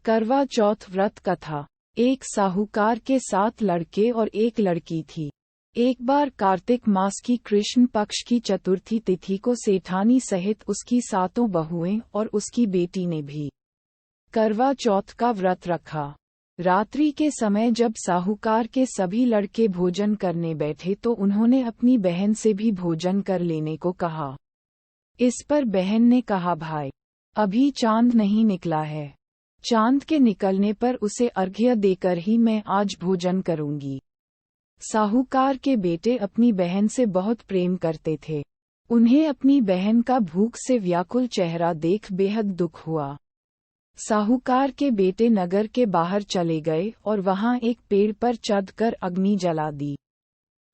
करवा चौथ व्रत कथा। एक साहूकार के 7 लड़के और एक लड़की थी। एक बार कार्तिक मास की कृष्ण पक्ष की चतुर्थी तिथि को सेठानी सहित उसकी 7 बहुएं और उसकी बेटी ने भी करवा चौथ का व्रत रखा। रात्रि के समय जब साहूकार के सभी लड़के भोजन करने बैठे तो उन्होंने अपनी बहन से भी भोजन कर लेने को कहा। इस पर बहन ने कहा, भाई, अभी चांद नहीं निकला है। चांद के निकलने पर उसे अर्घ्य देकर ही मैं आज भोजन करूंगी। साहूकार के बेटे अपनी बहन से बहुत प्रेम करते थे। उन्हें अपनी बहन का भूख से व्याकुल चेहरा देख बेहद दुख हुआ। साहूकार के बेटे नगर के बाहर चले गए और वहां एक पेड़ पर चढ़कर अग्नि जला दी।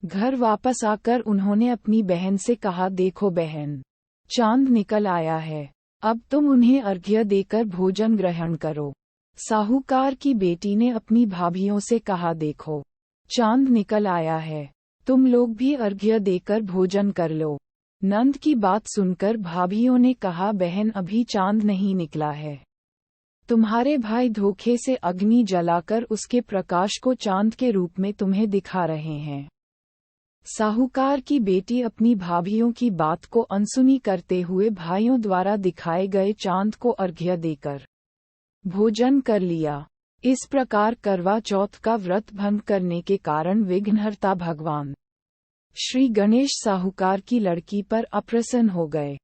घर वापस आकर उन्होंने अपनी बहन से कहा, देखो बहन, चांद निकल आया है, अब तुम उन्हें अर्घ्य देकर भोजन ग्रहण करो। साहूकार की बेटी ने अपनी भाभियों से कहा, देखो, चांद निकल आया है, तुम लोग भी अर्घ्य देकर भोजन कर लो। नंद की बात सुनकर भाभियों ने कहा, बहन, अभी चांद नहीं निकला है। तुम्हारे भाई धोखे से अग्नि जलाकर उसके प्रकाश को चांद के रूप में तुम्हें दिखा रहे हैं। साहूकार की बेटी अपनी भाभियों की बात को अनसुनी करते हुए भाइयों द्वारा दिखाए गए चांद को अर्घ्य देकर भोजन कर लिया। इस प्रकार करवा चौथ का व्रत भंग करने के कारण विघ्नहर्ता भगवान श्री गणेश साहूकार की लड़की पर अप्रसन्न हो गए।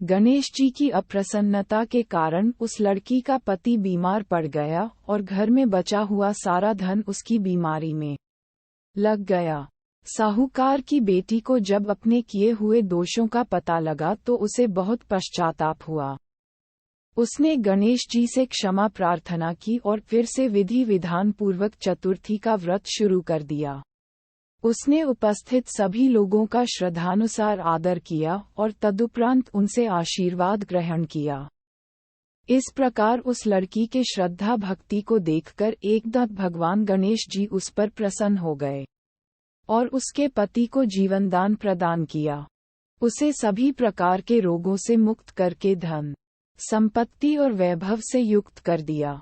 गणेश जी की अप्रसन्नता के कारण उस लड़की का पति बीमार पड़ गया और घर में बचा हुआ सारा धन उसकी बीमारी में लग गया। साहूकार की बेटी को जब अपने किए हुए दोषों का पता लगा तो उसे बहुत पश्चाताप हुआ। उसने गणेश जी से क्षमा प्रार्थना की और फिर से विधि विधान पूर्वक चतुर्थी का व्रत शुरू कर दिया। उसने उपस्थित सभी लोगों का श्रद्धानुसार आदर किया और तदुपरांत उनसे आशीर्वाद ग्रहण किया। इस प्रकार उस लड़की के श्रद्धा भक्ति को देखकर एकदम भगवान गणेश जी उस पर प्रसन्न हो गए और उसके पति को जीवनदान प्रदान किया। उसे सभी प्रकार के रोगों से मुक्त करके धन, संपत्ति और वैभव से युक्त कर दिया।